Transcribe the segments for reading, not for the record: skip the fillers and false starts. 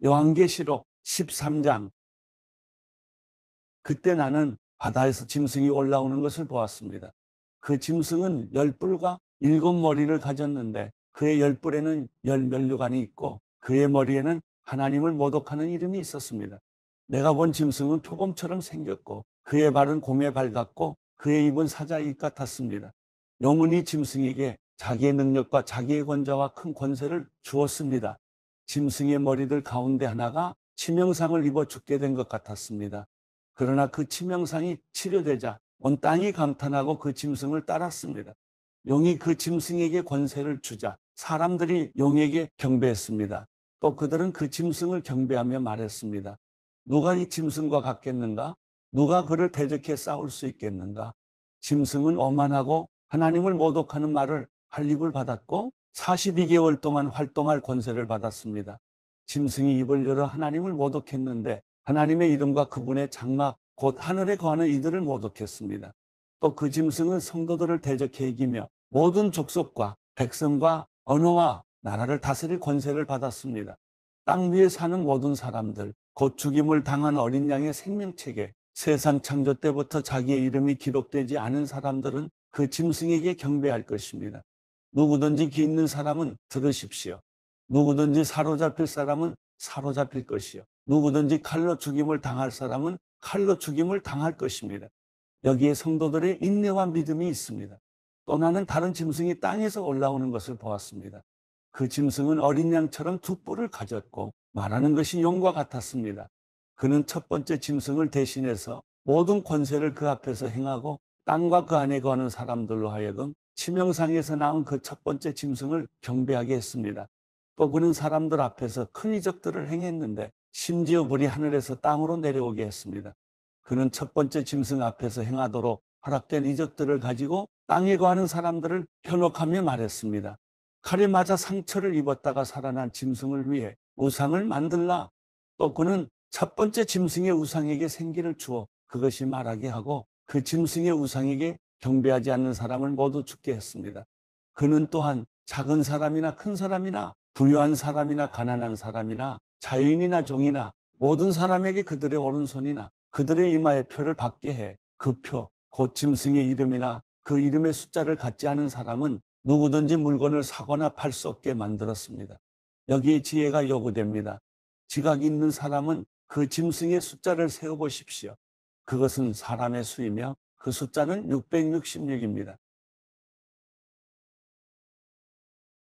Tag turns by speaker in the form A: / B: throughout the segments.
A: 요한계시록 13장. 그때 나는 바다에서 짐승이 올라오는 것을 보았습니다. 그 짐승은 10뿔과 7머리를 가졌는데 그의 10뿔에는 10면류관이 있고 그의 머리에는 하나님을 모독하는 이름이 있었습니다. 내가 본 짐승은 표범처럼 생겼고 그의 발은 곰의 발 같고 그의 입은 사자의 입 같았습니다. 영혼이 짐승에게 자기의 능력과 자기의 권좌와 큰 권세를 주었습니다. 짐승의 머리들 가운데 하나가 치명상을 입어 죽게 된 것 같았습니다. 그러나 그 치명상이 치료되자 온 땅이 감탄하고 그 짐승을 따랐습니다. 용이 그 짐승에게 권세를 주자 사람들이 용에게 경배했습니다. 또 그들은 그 짐승을 경배하며 말했습니다. 누가 이 짐승과 같겠는가? 누가 그를 대적해 싸울 수 있겠는가? 짐승은 오만하고 하나님을 모독하는 말을 할 입을 받았고 42개월 동안 활동할 권세를 받았습니다. 짐승이 입을 열어 하나님을 모독했는데 하나님의 이름과 그분의 장막 곧 하늘에 거하는 이들을 모독했습니다. 또 그 짐승은 성도들을 대적해 이기며 모든 족속과 백성과 언어와 나라를 다스릴 권세를 받았습니다. 땅 위에 사는 모든 사람들, 곧 죽임을 당한 어린 양의 생명책에 세상 창조 때부터 자기의 이름이 기록되지 않은 사람들은 그 짐승에게 경배할 것입니다. 누구든지 귀 있는 사람은 들으십시오. 누구든지 사로잡힐 사람은 사로잡힐 것이요. 누구든지 칼로 죽임을 당할 사람은 칼로 죽임을 당할 것입니다. 여기에 성도들의 인내와 믿음이 있습니다. 또 나는 다른 짐승이 땅에서 올라오는 것을 보았습니다. 그 짐승은 어린 양처럼 두 뿔을 가졌고 말하는 것이 용과 같았습니다. 그는 첫 번째 짐승을 대신해서 모든 권세를 그 앞에서 행하고 땅과 그 안에 거하는 사람들로 하여금 치명상에서 나온 그 첫 번째 짐승을 경배하게 했습니다. 또 그는 사람들 앞에서 큰 이적들을 행했는데 심지어 불이 하늘에서 땅으로 내려오게 했습니다. 그는 첫 번째 짐승 앞에서 행하도록 허락된 이적들을 가지고 땅에 거하는 사람들을 현혹하며 말했습니다. 칼에 맞아 상처를 입었다가 살아난 짐승을 위해 우상을 만들라. 또 그는 첫 번째 짐승의 우상에게 생기를 주어 그것이 말하게 하고 그 짐승의 우상에게 경배하지 않는 사람을 모두 죽게 했습니다. 그는 또한 작은 사람이나 큰 사람이나 부유한 사람이나 가난한 사람이나 자유인이나 종이나 모든 사람에게 그들의 오른손이나 그들의 이마에 표를 받게 해 그 표, 곧 짐승의 이름이나 그 이름의 숫자를 갖지 않은 사람은 누구든지 물건을 사거나 팔 수 없게 만들었습니다. 여기에 지혜가 요구됩니다. 지각이 있는 사람은 그 짐승의 숫자를 세어보십시오. 그것은 사람의 수이며 그 숫자는 666입니다.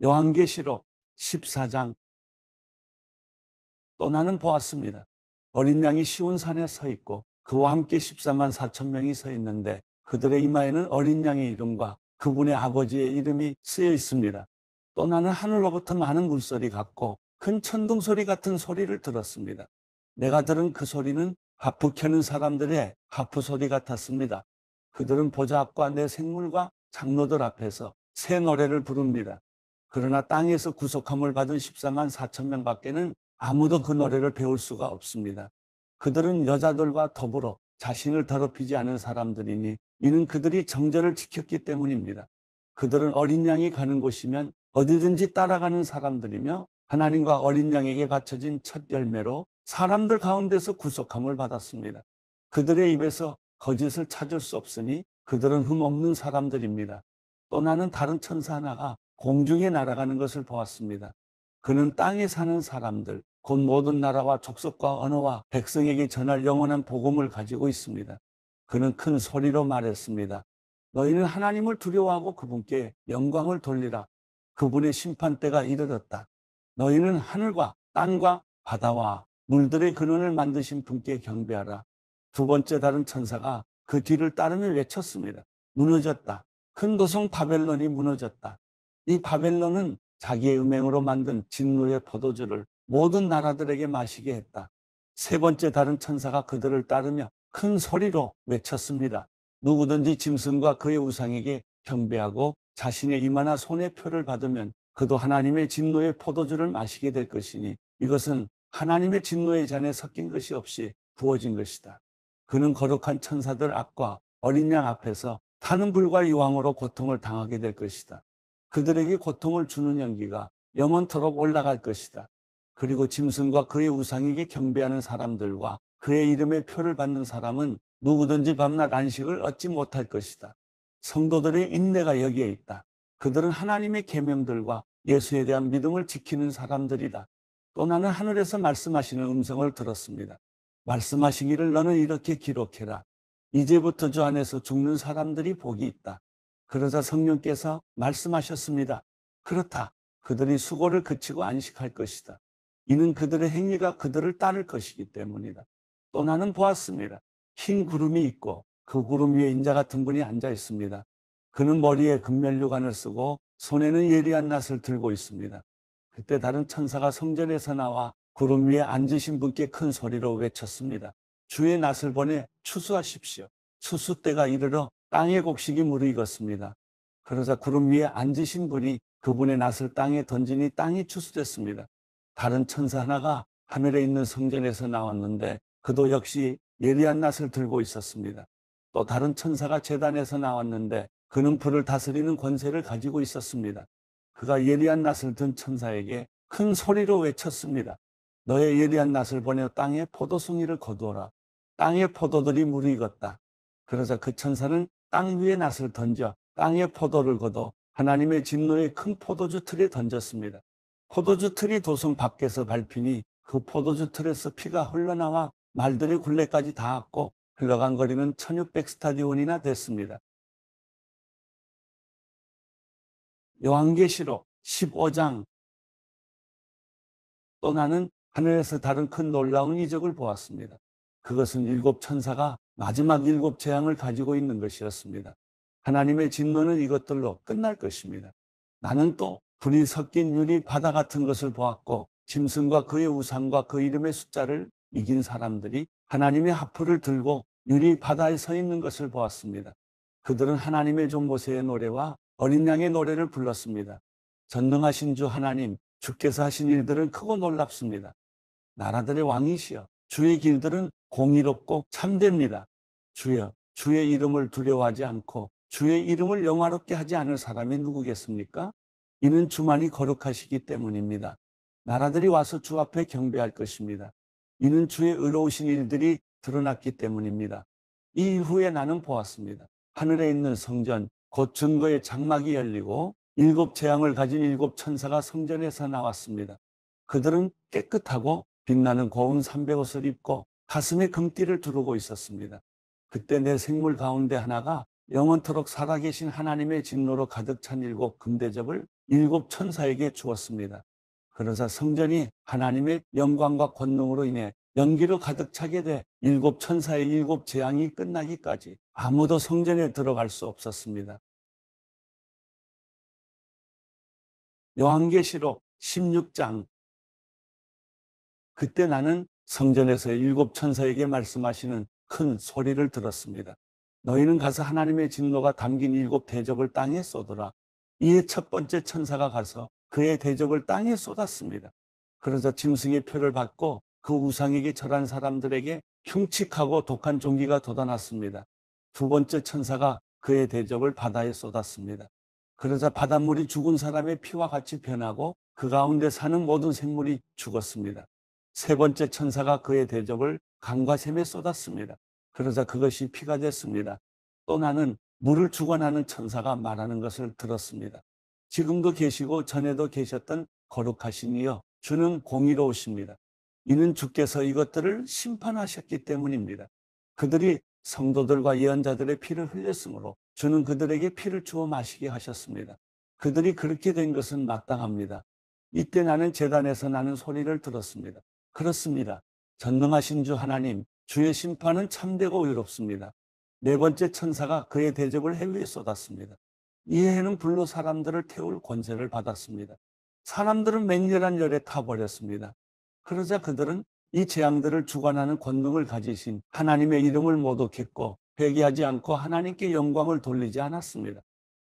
A: 요한계시록 14장. 또 나는 보았습니다. 어린 양이 시온산에 서 있고 그와 함께 14만 4천 명이 서 있는데 그들의 이마에는 어린 양의 이름과 그분의 아버지의 이름이 쓰여 있습니다. 또 나는 하늘로부터 많은 물소리 같고 큰 천둥 소리 같은 소리를 들었습니다. 내가 들은 그 소리는 하프 켜는 사람들의 하프 소리 같았습니다. 그들은 보좌 앞과 내 생물과 장로들 앞에서 새 노래를 부릅니다. 그러나 땅에서 구속함을 받은 14만 4천 명 밖에는 아무도 그 노래를 배울 수가 없습니다. 그들은 여자들과 더불어 자신을 더럽히지 않은 사람들이니 이는 그들이 정절을 지켰기 때문입니다. 그들은 어린 양이 가는 곳이면 어디든지 따라가는 사람들이며 하나님과 어린 양에게 바쳐진 첫 열매로 사람들 가운데서 구속함을 받았습니다. 그들의 입에서 거짓을 찾을 수 없으니 그들은 흠없는 사람들입니다. 또 나는 다른 천사 하나가 공중에 날아가는 것을 보았습니다. 그는 땅에 사는 사람들, 곧 모든 나라와 족속과 언어와 백성에게 전할 영원한 복음을 가지고 있습니다. 그는 큰 소리로 말했습니다. 너희는 하나님을 두려워하고 그분께 영광을 돌리라. 그분의 심판대가 이르렀다. 너희는 하늘과 땅과 바다와 물들의 근원을 만드신 분께 경배하라. 두 번째 다른 천사가 그 뒤를 따르며 외쳤습니다. 무너졌다. 큰 도성 바벨론이 무너졌다. 이 바벨론은 자기의 음행으로 만든 진노의 포도주를 모든 나라들에게 마시게 했다. 세 번째 다른 천사가 그들을 따르며 큰 소리로 외쳤습니다. 누구든지 짐승과 그의 우상에게 경배하고 자신의 이마나 손의 표를 받으면 그도 하나님의 진노의 포도주를 마시게 될 것이니 이것은 하나님의 진노의 잔에 섞인 것이 없이 부어진 것이다. 그는 거룩한 천사들 앞과 어린 양 앞에서 타는 불과 유황으로 고통을 당하게 될 것이다. 그들에게 고통을 주는 연기가 영원토록 올라갈 것이다. 그리고 짐승과 그의 우상에게 경배하는 사람들과 그의 이름의 표를 받는 사람은 누구든지 밤낮 안식을 얻지 못할 것이다. 성도들의 인내가 여기에 있다. 그들은 하나님의 계명들과 예수에 대한 믿음을 지키는 사람들이다. 또 나는 하늘에서 말씀하시는 음성을 들었습니다. 말씀하시기를 너는 이렇게 기록해라. 이제부터 주 안에서 죽는 사람들이 복이 있다. 그러자 성령께서 말씀하셨습니다. 그렇다. 그들이 수고를 그치고 안식할 것이다. 이는 그들의 행위가 그들을 따를 것이기 때문이다. 또 나는 보았습니다. 흰 구름이 있고 그 구름 위에 인자 같은 분이 앉아 있습니다. 그는 머리에 금면류관을 쓰고 손에는 예리한 낫을 들고 있습니다. 그때 다른 천사가 성전에서 나와 구름 위에 앉으신 분께 큰 소리로 외쳤습니다. 주의 낫을 보내 추수하십시오. 추수 때가 이르러 땅의 곡식이 무르익었습니다. 그러자 구름 위에 앉으신 분이 그분의 낫을 땅에 던지니 땅이 추수됐습니다. 다른 천사 하나가 하늘에 있는 성전에서 나왔는데 그도 역시 예리한 낫을 들고 있었습니다. 또 다른 천사가 제단에서 나왔는데 그는 불을 다스리는 권세를 가지고 있었습니다. 그가 예리한 낫을 든 천사에게 큰 소리로 외쳤습니다. 너의 예리한 낫을 보내 땅에 포도송이를 거두어라. 땅의 포도들이 무르익었다. 그러자 그 천사는 땅 위에 낫을 던져 땅의 포도를 거둬 하나님의 진노의 큰 포도주 틀에 던졌습니다. 포도주 틀이 도성 밖에서 밟히니 그 포도주 틀에서 피가 흘러나와 말들의 굴레까지 닿았고 흘러간 거리는 1600 스타디온이나 됐습니다. 요한계시록 15장. 또 나는 하늘에서 다른 큰 놀라운 이적을 보았습니다. 그것은 7 천사가 마지막 7 재앙을 가지고 있는 것이었습니다. 하나님의 진노는 이것들로 끝날 것입니다. 나는 또 불이 섞인 유리 바다 같은 것을 보았고 짐승과 그의 우상과 그 이름의 숫자를 이긴 사람들이 하나님의 하프를 들고 유리 바다에 서 있는 것을 보았습니다. 그들은 하나님의 종 모세의 노래와 어린 양의 노래를 불렀습니다. 전능하신 주 하나님, 주께서 하신 일들은 크고 놀랍습니다. 나라들의 왕이시여, 주의 길들은 공의롭고 참됩니다. 주여, 주의 이름을 두려워하지 않고 주의 이름을 영화롭게 하지 않을 사람이 누구겠습니까? 이는 주만이 거룩하시기 때문입니다. 나라들이 와서 주 앞에 경배할 것입니다. 이는 주의 의로우신 일들이 드러났기 때문입니다. 이 이후에 나는 보았습니다. 하늘에 있는 성전, 곧 증거의 장막이 열리고 7 재앙을 가진 7 천사가 성전에서 나왔습니다. 그들은 깨끗하고 빛나는 고운 삼백옷을 입고 가슴에 금띠를 두르고 있었습니다. 그때 내 생물 가운데 하나가 영원토록 살아계신 하나님의 진노로 가득 찬 7 금대접을 7 천사에게 주었습니다. 그러자 성전이 하나님의 영광과 권능으로 인해 연기로 가득 차게 돼 7 천사의 7 재앙이 끝나기까지 아무도 성전에 들어갈 수 없었습니다. 요한계시록 16장. 그때 나는 성전에서의 7 천사에게 말씀하시는 큰 소리를 들었습니다. 너희는 가서 하나님의 진노가 담긴 7 대접을 땅에 쏟으라. 이에 첫 번째 천사가 가서 그의 대접을 땅에 쏟았습니다. 그러자 짐승의 표를 받고 그 우상에게 절한 사람들에게 흉측하고 독한 종기가 돋아났습니다. 두 번째 천사가 그의 대접을 바다에 쏟았습니다. 그러자 바닷물이 죽은 사람의 피와 같이 변하고 그 가운데 사는 모든 생물이 죽었습니다. 세 번째 천사가 그의 대접을 강과 샘에 쏟았습니다. 그러자 그것이 피가 됐습니다. 또 나는 물을 주관하는 천사가 말하는 것을 들었습니다. 지금도 계시고 전에도 계셨던 거룩하신 이여, 주는 공의로우십니다. 이는 주께서 이것들을 심판하셨기 때문입니다. 그들이 성도들과 예언자들의 피를 흘렸으므로 주는 그들에게 피를 주어 마시게 하셨습니다. 그들이 그렇게 된 것은 마땅합니다. 이때 나는 제단에서 나는 소리를 들었습니다. 그렇습니다. 전능하신 주 하나님, 주의 심판은 참되고 의롭습니다. 네 번째 천사가 그의 대접을 해 위에 쏟았습니다. 이 해는 불로 사람들을 태울 권세를 받았습니다. 사람들은 맹렬한 열에 타버렸습니다. 그러자 그들은 이 재앙들을 주관하는 권능을 가지신 하나님의 이름을 모독했고 회개하지 않고 하나님께 영광을 돌리지 않았습니다.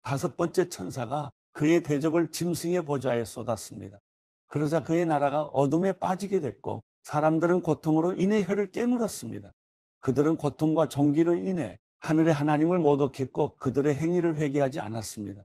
A: 다섯 번째 천사가 그의 대접을 짐승의 보좌에 쏟았습니다. 그러자 그의 나라가 어둠에 빠지게 됐고 사람들은 고통으로 인해 혀를 깨물었습니다. 그들은 고통과 종기로 인해 하늘의 하나님을 모독했고 그들의 행위를 회개하지 않았습니다.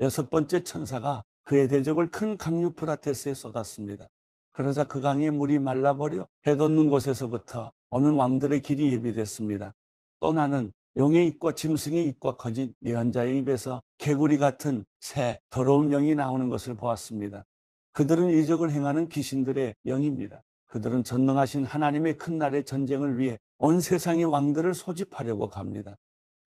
A: 여섯 번째 천사가 그의 대접을 큰 강유 프라테스에 쏟았습니다. 그러자 그 강의 물이 말라버려 해 돋는 곳에서부터 오는 왕들의 길이 예비됐습니다. 또 나는 용의 입과 짐승의 입과 거짓 예언자의 입에서 개구리 같은 새 더러운 영이 나오는 것을 보았습니다. 그들은 이적을 행하는 귀신들의 영입니다. 그들은 전능하신 하나님의 큰 날의 전쟁을 위해 온 세상의 왕들을 소집하려고 갑니다.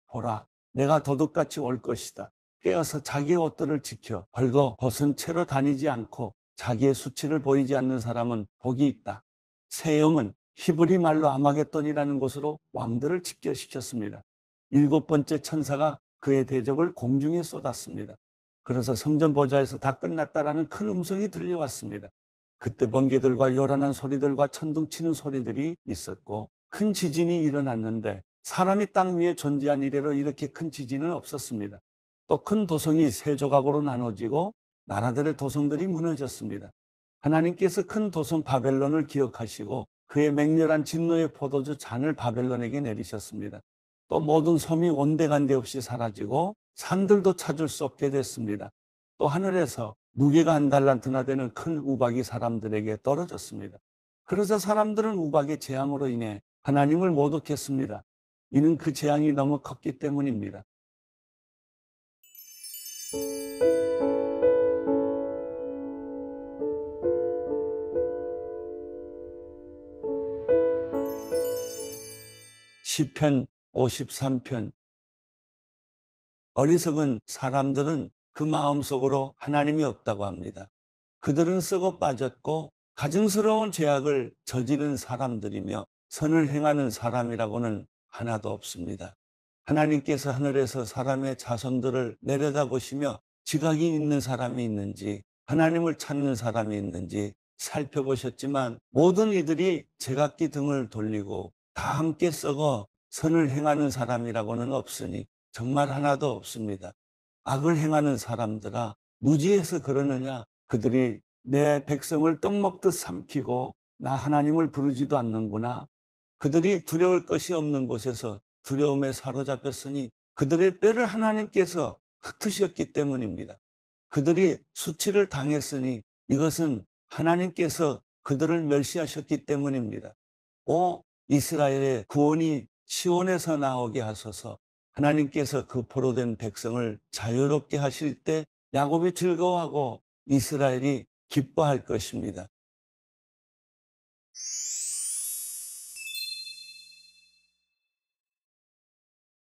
A: 보라, 내가 도둑같이 올 것이다. 깨어서 자기의 옷들을 지켜 벌거 벗은 채로 다니지 않고 자기의 수치를 보이지 않는 사람은 복이 있다. 새 영은 히브리 말로 아마겟돈이라는 곳으로 왕들을 집결시켰습니다. 일곱 번째 천사가 그의 대접을 공중에 쏟았습니다. 그래서 성전 보좌에서 다 끝났다라는 큰 음성이 들려왔습니다. 그때 번개들과 요란한 소리들과 천둥 치는 소리들이 있었고 큰 지진이 일어났는데 사람이 땅 위에 존재한 이래로 이렇게 큰 지진은 없었습니다. 또 큰 도성이 세 조각으로 나눠지고 나라들의 도성들이 무너졌습니다. 하나님께서 큰 도성 바벨론을 기억하시고 그의 맹렬한 진노의 포도주 잔을 바벨론에게 내리셨습니다. 또 모든 섬이 온데간데 없이 사라지고 산들도 찾을 수 없게 됐습니다. 또 하늘에서 무게가 한 달란트나 되는 큰 우박이 사람들에게 떨어졌습니다. 그러자 사람들은 우박의 재앙으로 인해 하나님을 모독했습니다. 이는 그 재앙이 너무 컸기 때문입니다. 시편 53편. 어리석은 사람들은 그 마음속으로 하나님이 없다고 합니다. 그들은 썩어 빠졌고 가증스러운 죄악을 저지른 사람들이며 선을 행하는 사람이라고는 하나도 없습니다. 하나님께서 하늘에서 사람의 자손들을 내려다보시며 지각이 있는 사람이 있는지 하나님을 찾는 사람이 있는지 살펴보셨지만 모든 이들이 제각기 등을 돌리고 다 함께 썩어 선을 행하는 사람이라고는 없으니 정말 하나도 없습니다. 악을 행하는 사람들아, 무지해서 그러느냐? 그들이 내 백성을 떡 먹듯 삼키고 나 하나님을 부르지도 않는구나. 그들이 두려울 것이 없는 곳에서 두려움에 사로잡혔으니 그들의 뼈를 하나님께서 흩으셨기 때문입니다. 그들이 수치를 당했으니 이것은 하나님께서 그들을 멸시하셨기 때문입니다. 오 이스라엘의 구원이 시온에서 나오게 하소서. 하나님께서 그 포로된 백성을 자유롭게 하실 때 야곱이 즐거워하고 이스라엘이 기뻐할 것입니다.